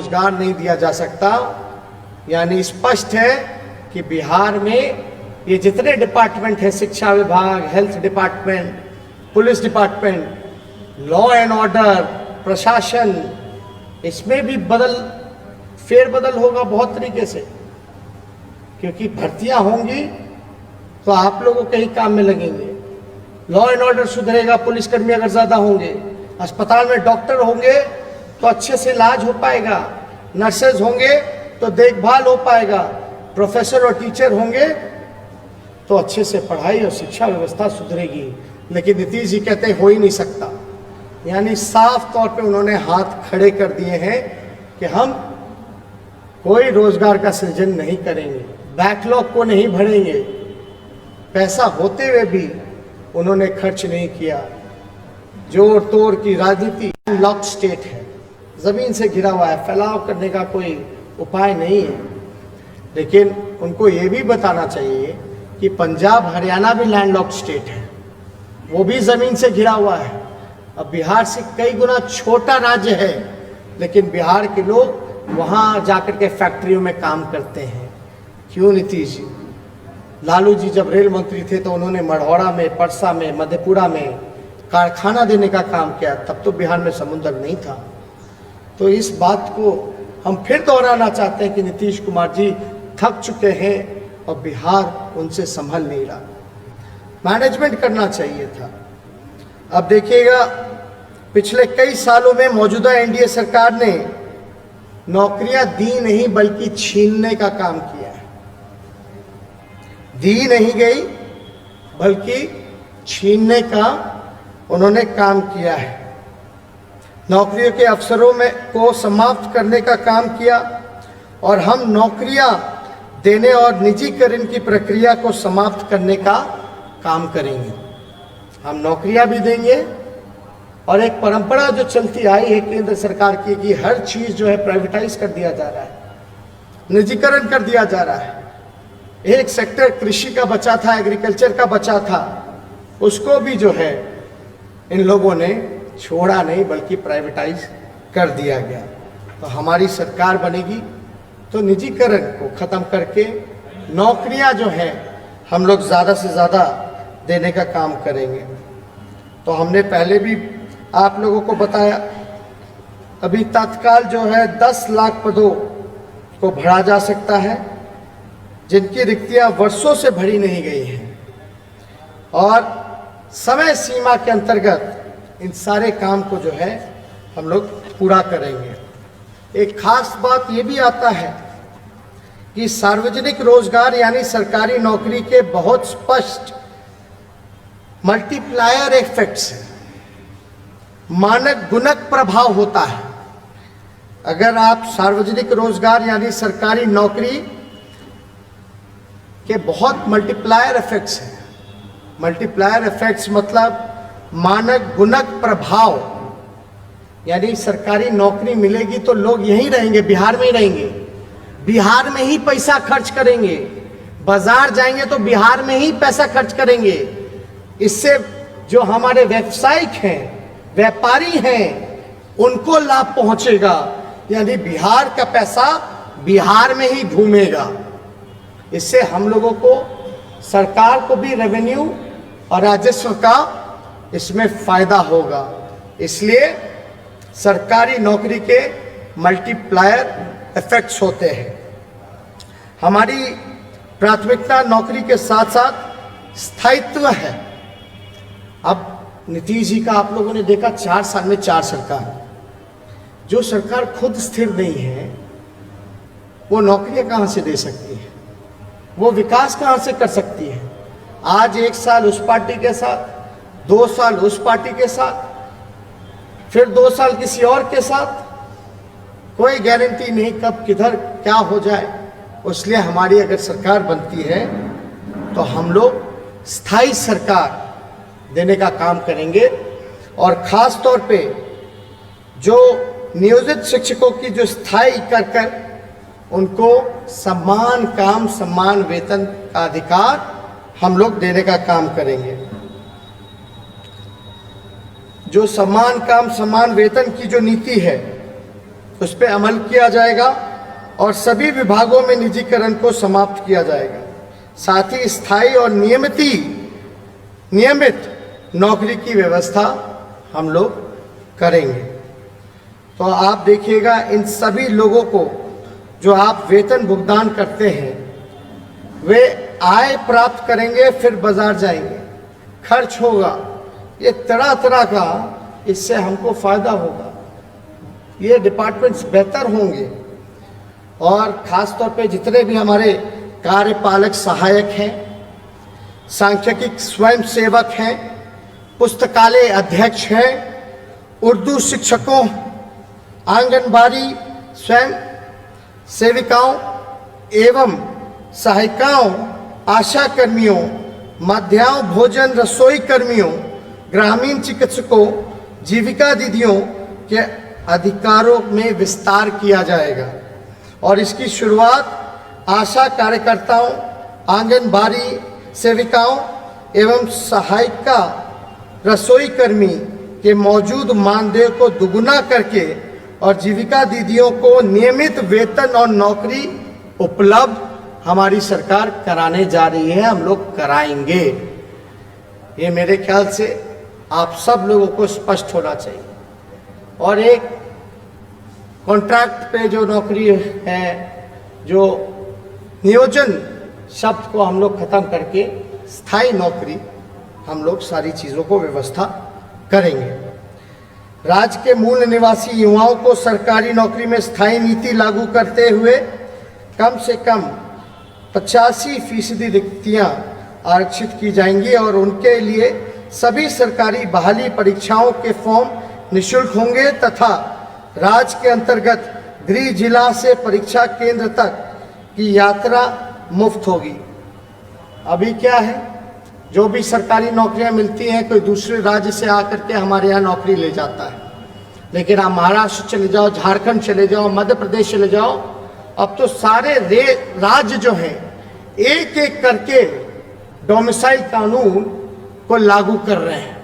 रोजगार नहीं दिया जा सकता। यानी स्पष्ट है कि बिहार में ये जितने डिपार्टमेंट हैं, शिक्षा विभाग, health department, police department, law and order, प्रशासन, इसमें भी फेरबदल होगा बहुत तरीके से, क्योंकि भर्तियां होंगी तो आप लोगों के ही काम में लगेंगे। लॉ एंड ऑर्डर सुधरेगा, पुलिसकर्मी अगर ज़्यादा होंगे, अस्पताल में डॉक्टर होंगे तो अच्छे से इलाज हो पाएगा, नर्सेज होंगे तो देखभाल हो पाएगा, प्रोफेसर और टीचर होंगे तो अच्छे से पढ़ाई और शिक्षा व्यवस्था सुधरेगी। लेकिन नीतीश जी कहते हैं हो ही नहीं सकता। यानी साफ तौर पे उन्होंने हाथ खड़े कर दिए हैं कि हम कोई रोजगार का सृजन नहीं करेंगे, बैकलॉग को नहीं भरेंगे। पैसा होते हुए भी उन्होंने खर्च नहीं किया। जोड़ तोड़ की राजनीति, लॉक स्टेट है, जमीन से घिरा हुआ है, फैलाव करने का कोई उपाय नहीं है। लेकिन उनको ये भी बताना चाहिए कि पंजाब हरियाणा भी लैंडलॉक्ड स्टेट है, वो भी जमीन से घिरा हुआ है। अब बिहार से कई गुना छोटा राज्य है, लेकिन बिहार के लोग वहाँ जाकर के फैक्ट्रियों में काम करते हैं। क्यों नीतीश जी? लालू जी जब रेल मंत्री थे तो उन्होंने मढ़ौरा में, परसा में, मधेपुरा में कारखाना देने का काम किया, तब तो बिहार में समुद्र नहीं था। तो इस बात को हम फिर दोहराना चाहते हैं कि नीतीश कुमार जी थक चुके हैं और बिहार उनसे संभल नहीं रहा। मैनेजमेंट करना चाहिए था। अब देखिएगा, पिछले कई सालों में मौजूदा एनडीए सरकार ने नौकरियां दी नहीं बल्कि छीनने का काम किया है। दी नहीं गई बल्कि छीनने का उन्होंने काम किया है। नौकरियों के अवसरों में को समाप्त करने का काम किया और हम नौकरियां देने और निजीकरण की प्रक्रिया को समाप्त करने का काम करेंगे। हम नौकरियां भी देंगे और एक परंपरा जो चलती आई है केंद्र सरकार की कि हर चीज जो है प्राइवेटाइज कर दिया जा रहा है, निजीकरण कर दिया जा रहा है। एक सेक्टर कृषि का बचा था, एग्रीकल्चर का बचा था, उसको भी जो है इन लोगों ने छोड़ा नहीं बल्कि प्राइवेटाइज कर दिया गया। तो हमारी सरकार बनेगी तो निजीकरण को खत्म करके नौकरियां जो है हम लोग ज़्यादा से ज़्यादा देने का काम करेंगे। तो हमने पहले भी आप लोगों को बताया, अभी तत्काल जो है 10 लाख पदों को भरा जा सकता है जिनकी रिक्तियां वर्षों से भरी नहीं गई हैं, और समय सीमा के अंतर्गत इन सारे काम को जो है हम लोग पूरा करेंगे। एक खास बात ये भी आता है कि सार्वजनिक रोजगार यानी सरकारी नौकरी के बहुत स्पष्ट मल्टीप्लायर इफेक्ट्स हैं, मानक गुणक प्रभाव होता है। अगर आप सार्वजनिक रोजगार यानी सरकारी नौकरी के बहुत मल्टीप्लायर इफेक्ट्स हैं। मल्टीप्लायर इफेक्ट्स मतलब मानक गुणक प्रभाव, यानी सरकारी नौकरी मिलेगी तो लोग यहीं रहेंगे, बिहार में ही रहेंगे, बिहार में ही पैसा खर्च करेंगे, बाजार जाएंगे तो बिहार में ही पैसा खर्च करेंगे। इससे जो हमारे व्यवसायिक हैं, व्यापारी हैं, उनको लाभ पहुंचेगा, यानी बिहार का पैसा बिहार में ही घूमेगा। इससे हम लोगों को, सरकार को भी रेवेन्यू और राजस्व का इसमें फायदा होगा। इसलिए सरकारी नौकरी के मल्टीप्लायर इफेक्ट्स होते हैं। हमारी प्राथमिकता नौकरी के साथ साथ स्थायित्व है। अब नीतीश जी का आप लोगों ने देखा 4 साल में 4 सरकार। जो सरकार खुद स्थिर नहीं है वो नौकरियां कहां से दे सकती है, वो विकास कहां से कर सकती है। आज 1 साल उस पार्टी के साथ, 2 साल उस पार्टी के साथ, फिर 2 साल किसी और के साथ, कोई गारंटी नहीं कब किधर क्या हो जाए। इसलिए हमारी अगर सरकार बनती है तो हम लोग स्थायी सरकार देने का काम करेंगे। और ख़ास तौर पे जो नियोजित शिक्षकों की जो स्थायी कर उनको समान काम समान वेतन का अधिकार हम लोग देने का काम करेंगे। जो समान काम समान वेतन की जो नीति है उस पर अमल किया जाएगा और सभी विभागों में निजीकरण को समाप्त किया जाएगा। साथ ही स्थायी और नियमित नौकरी की व्यवस्था हम लोग करेंगे। तो आप देखिएगा, इन सभी लोगों को जो आप वेतन भुगतान करते हैं, वे आय प्राप्त करेंगे, फिर बाजार जाएंगे, खर्च होगा, ये तरह तरह का, इससे हमको फायदा होगा, ये डिपार्टमेंट्स बेहतर होंगे। और ख़ास तौर पे जितने भी हमारे कार्यपालक सहायक हैं, सांख्यिकी स्वयं सेवक हैं, पुस्तकालय अध्यक्ष हैं, उर्दू शिक्षकों, आंगनबाड़ी स्वयं सेविकाओं एवं सहायिकाओं, आशा कर्मियों, मध्याह्न भोजन रसोई कर्मियों, ग्रामीण चिकित्सकों, जीविका दीदियों के अधिकारों में विस्तार किया जाएगा। और इसकी शुरुआत आशा कार्यकर्ताओं, आंगनबाड़ी सेविकाओं एवं सहायिका रसोई कर्मी के मौजूद मानदेय को दुगुना करके और जीविका दीदियों को नियमित वेतन और नौकरी उपलब्ध हमारी सरकार कराने जा रही है, हम लोग कराएंगे। ये मेरे ख्याल से आप सब लोगों को स्पष्ट होना चाहिए। और एक कॉन्ट्रैक्ट पे जो नौकरी है, जो नियोजन शब्द को हम लोग खत्म करके स्थायी नौकरी, हम लोग सारी चीज़ों को व्यवस्था करेंगे। राज्य के मूल निवासी युवाओं को सरकारी नौकरी में स्थायी नीति लागू करते हुए कम से कम 85% रिक्तियाँ आरक्षित की जाएंगी और उनके लिए सभी सरकारी बहाली परीक्षाओं के फॉर्म निःशुल्क होंगे तथा राज्य के अंतर्गत गृह जिला से परीक्षा केंद्र तक की यात्रा मुफ्त होगी। अभी क्या है, जो भी सरकारी नौकरियां मिलती हैं, कोई दूसरे राज्य से आकर के हमारे यहाँ नौकरी ले जाता है। लेकिन आप महाराष्ट्र चले जाओ, झारखंड चले जाओ, मध्य प्रदेश चले जाओ, अब तो सारे राज्य जो हैं एक एक करके डोमिसाइल कानून को लागू कर रहे हैं।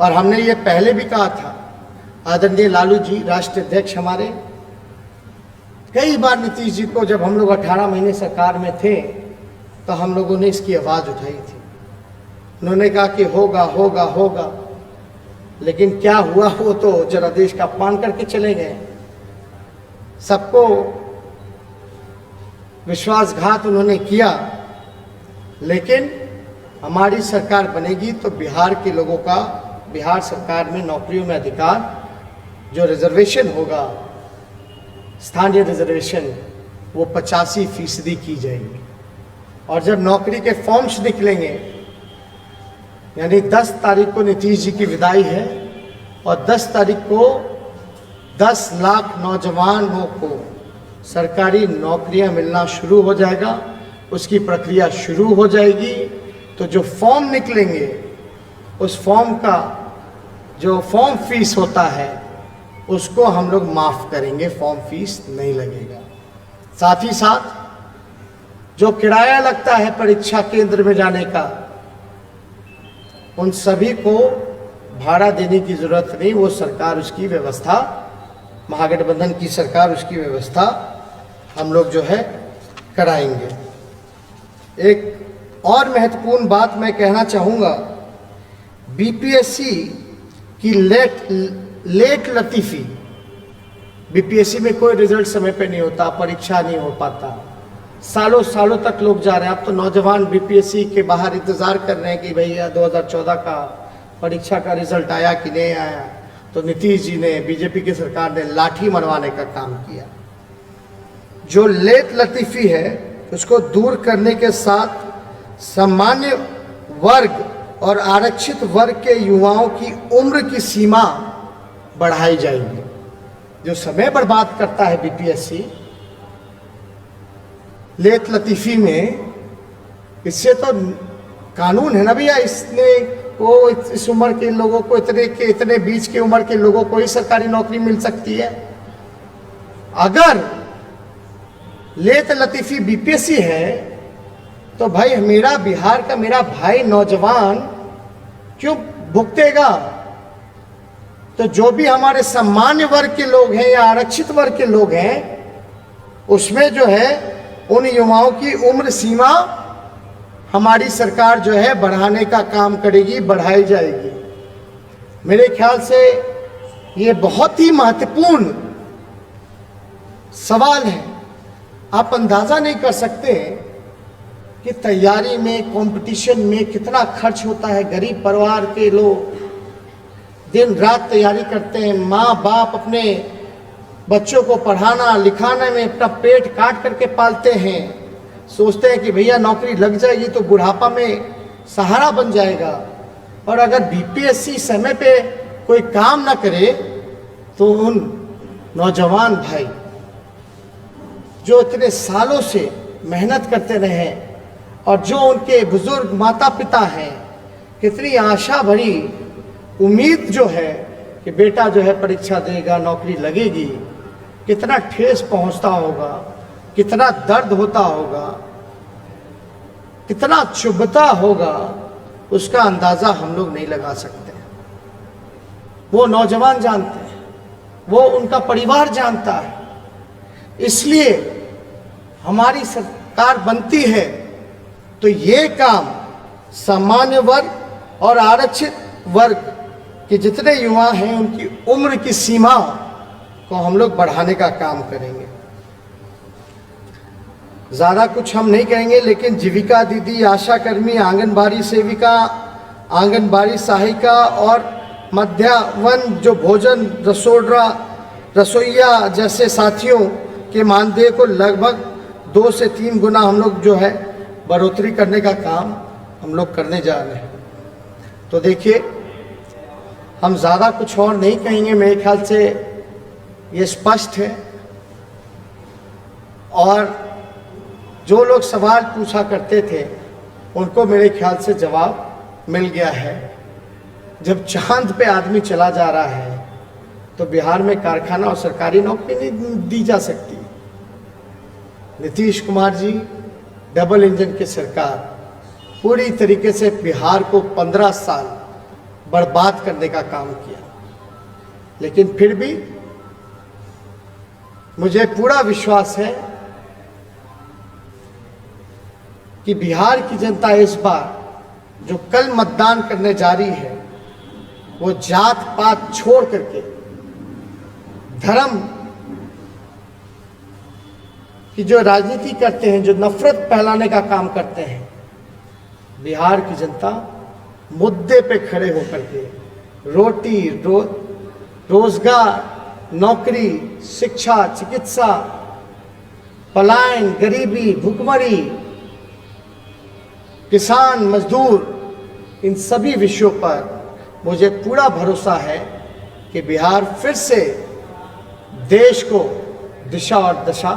और हमने ये पहले भी कहा था, आदरणीय लालू जी राष्ट्रीय अध्यक्ष हमारे, कई बार नीतीश जी को, जब हम लोग 18 महीने सरकार में थे तो हम लोगों ने इसकी आवाज़ उठाई थी। उन्होंने कहा कि होगा होगा होगा, लेकिन क्या हुआ वो तो जरा देश का अपमान करके चले गए। सबको विश्वासघात उन्होंने किया। लेकिन हमारी सरकार बनेगी तो बिहार के लोगों का, बिहार सरकार में नौकरियों में अधिकार, जो रिजर्वेशन होगा, स्थानीय रिजर्वेशन, वो 85% की जाएगी। और जब नौकरी के फॉर्म्स निकलेंगे, यानी 10 तारीख को नीतीश जी की विदाई है और 10 तारीख को 10 लाख नौजवानों को सरकारी नौकरियां मिलना शुरू हो जाएगा, उसकी प्रक्रिया शुरू हो जाएगी। तो जो फॉर्म निकलेंगे, उस फॉर्म का जो फॉर्म फीस होता है उसको हम लोग माफ़ करेंगे, फॉर्म फीस नहीं लगेगा। साथ ही साथ जो किराया लगता है परीक्षा केंद्र में जाने का, उन सभी को भाड़ा देने की ज़रूरत नहीं, वो सरकार उसकी व्यवस्था, महागठबंधन की सरकार उसकी व्यवस्था हम लोग जो है कराएंगे। एक और महत्वपूर्ण बात मैं कहना चाहूँगा, बीपीएससी की लेट लतीफ़ी, बीपीएससी में कोई रिजल्ट समय पे नहीं होता, परीक्षा नहीं हो पाता, सालों सालों तक लोग जा रहे हैं। अब तो नौजवान बीपीएससी के बाहर इंतज़ार कर रहे हैं कि भैया 2014 का परीक्षा का रिजल्ट आया कि नहीं आया। तो नीतीश जी ने, बीजेपी की सरकार ने लाठी मरवाने का काम किया। जो लेट लतीफ़ी है उसको दूर करने के साथ सामान्य वर्ग और आरक्षित वर्ग के युवाओं की उम्र की सीमा बढ़ाई जाएगी। जो समय बर्बाद करता है बीपीएससी लेट लतीफ़ी में, इससे तो कानून है ना भैया, इसने को इस उम्र के लोगों को, इतने बीच के उम्र के लोगों को ही सरकारी नौकरी मिल सकती है। अगर लेट लतीफ़ी बीपीएससी है तो भाई मेरा बिहार का मेरा भाई नौजवान क्यों भुगतेगा? तो जो भी हमारे सामान्य वर्ग के लोग हैं या आरक्षित वर्ग के लोग हैं, उसमें जो है उन युवाओं की उम्र सीमा हमारी सरकार जो है बढ़ाने का काम करेगी, बढ़ाई जाएगी। मेरे ख्याल से ये बहुत ही महत्वपूर्ण सवाल है। आप अंदाजा नहीं कर सकते कि तैयारी में, कंपटीशन में कितना खर्च होता है। गरीब परिवार के लोग दिन रात तैयारी करते हैं, माँ बाप अपने बच्चों को पढ़ाना लिखाने में अपना पेट काट करके पालते हैं, सोचते हैं कि भैया नौकरी लग जाएगी तो बुढ़ापा में सहारा बन जाएगा। और अगर बीपीएससी समय पे कोई काम ना करे तो उन नौजवान भाई जो इतने सालों से मेहनत करते रहे और जो उनके बुजुर्ग माता पिता हैं, कितनी आशा भरी उम्मीद जो है कि बेटा जो है परीक्षा देगा, नौकरी लगेगी, कितना ठेस पहुंचता होगा, कितना दर्द होता होगा, कितना चुभता होगा, उसका अंदाजा हम लोग नहीं लगा सकते। वो नौजवान जानते हैं, वो उनका परिवार जानता है। इसलिए हमारी सरकार बनती है तो ये काम सामान्य वर्ग और आरक्षित वर्ग के जितने युवा हैं उनकी उम्र की सीमा को हम लोग बढ़ाने का काम करेंगे। ज़्यादा कुछ हम नहीं करेंगे, लेकिन जीविका दीदी, आशा कर्मी, आंगनबाड़ी सेविका, आंगनबाड़ी सहायिका और मध्याह्न जो भोजन रसोइया जैसे साथियों के मानदेय को लगभग 2 से 3 गुना हम लोग जो है बढ़ोतरी करने का काम हम लोग करने जा रहे हैं। तो देखिए, हम ज़्यादा कुछ और नहीं कहेंगे, मेरे ख्याल से ये स्पष्ट है। और जो लोग सवाल पूछा करते थे उनको मेरे ख्याल से जवाब मिल गया है। जब चांद पे आदमी चला जा रहा है तो बिहार में कारखाना और सरकारी नौकरी नहीं दी जा सकती। नीतीश कुमार जी, डबल इंजन की सरकार पूरी तरीके से बिहार को 15 साल बर्बाद करने का काम किया, लेकिन फिर भी मुझे पूरा विश्वास है कि बिहार की जनता इस बार जो कल मतदान करने जा रही है वो जात पात छोड़ करके धर्म की जो राजनीति करते हैं, जो नफरत फैलाने का काम करते हैं, बिहार की जनता मुद्दे पे खड़े होकर के रोटी, रोजगार, नौकरी, शिक्षा, चिकित्सा, पलायन, गरीबी, भुखमरी, किसान, मजदूर, इन सभी विषयों पर मुझे पूरा भरोसा है कि बिहार फिर से देश को दिशा और दशा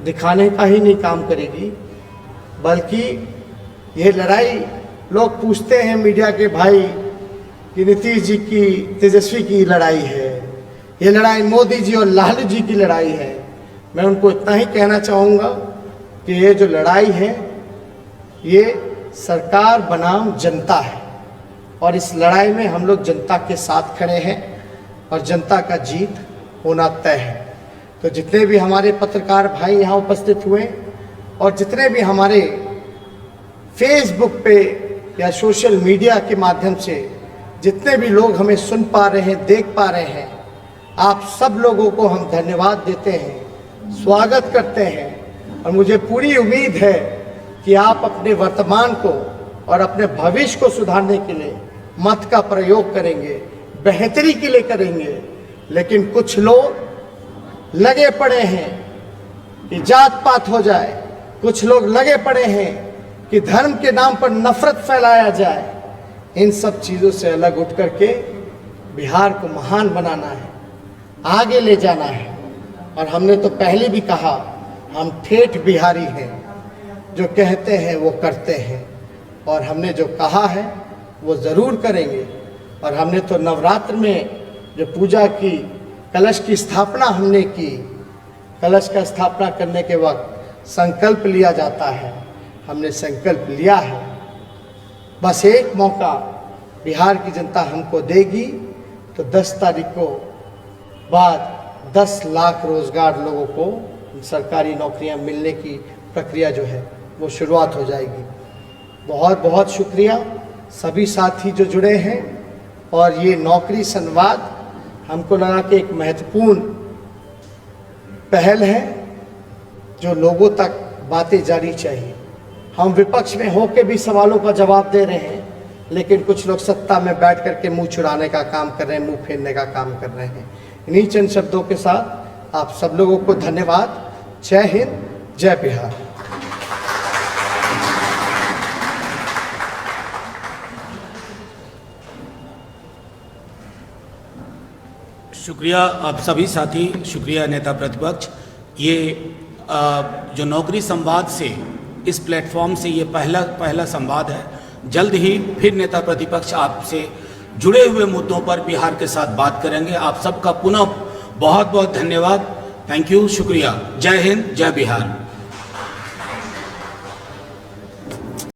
दिखाने का ही नहीं काम करेगी, बल्कि यह लड़ाई लोग पूछते हैं मीडिया के भाई कि नीतीश जी की, तेजस्वी की लड़ाई है, ये लड़ाई मोदी जी और लालू जी की लड़ाई है। मैं उनको इतना ही कहना चाहूँगा कि ये जो लड़ाई है ये सरकार बनाम जनता है और इस लड़ाई में हम लोग जनता के साथ खड़े हैं और जनता का जीत होना तय है। तो जितने भी हमारे पत्रकार भाई यहाँ उपस्थित हुए और जितने भी हमारे फेसबुक पे या सोशल मीडिया के माध्यम से जितने भी लोग हमें सुन पा रहे हैं, देख पा रहे हैं, आप सब लोगों को हम धन्यवाद देते हैं, स्वागत करते हैं। और मुझे पूरी उम्मीद है कि आप अपने वर्तमान को और अपने भविष्य को सुधारने के लिए मत का प्रयोग करेंगे, बेहतरी के लिए करेंगे। लेकिन कुछ लोग लगे पड़े हैं कि जात पात हो जाए, कुछ लोग लगे पड़े हैं कि धर्म के नाम पर नफरत फैलाया जाए। इन सब चीज़ों से अलग उठ करके बिहार को महान बनाना है, आगे ले जाना है। और हमने तो पहले भी कहा, हम ठेठ बिहारी हैं, जो कहते हैं वो करते हैं, और हमने जो कहा है वो ज़रूर करेंगे। और हमने तो नवरात्र में जो पूजा की, कलश की स्थापना हमने की, कलश का स्थापना करने के वक्त संकल्प लिया जाता है, हमने संकल्प लिया है। बस एक मौका बिहार की जनता हमको देगी तो 10 तारीख को बाद 10 लाख रोजगार लोगों को सरकारी नौकरियां मिलने की प्रक्रिया जो है वो शुरुआत हो जाएगी। बहुत बहुत शुक्रिया सभी साथी जो जुड़े हैं, और ये नौकरी संवाद हमको लगा कि एक महत्वपूर्ण पहल है जो लोगों तक बातें जानी चाहिए। हम विपक्ष में होकर भी सवालों का जवाब दे रहे हैं, लेकिन कुछ लोग सत्ता में बैठ करके मुंह चुराने का काम कर रहे हैं, मुंह फेरने का काम कर रहे हैं। इन्हीं चंद शब्दों के साथ आप सब लोगों को धन्यवाद। जय हिंद, जय बिहार। शुक्रिया आप सभी साथी, शुक्रिया नेता प्रतिपक्ष। ये जो नौकरी संवाद से, इस प्लेटफॉर्म से ये पहला संवाद है। जल्द ही फिर नेता प्रतिपक्ष आपसे जुड़े हुए मुद्दों पर बिहार के साथ बात करेंगे। आप सबका पुनः बहुत बहुत धन्यवाद। थैंक यू, शुक्रिया। जय हिंद, जय बिहार।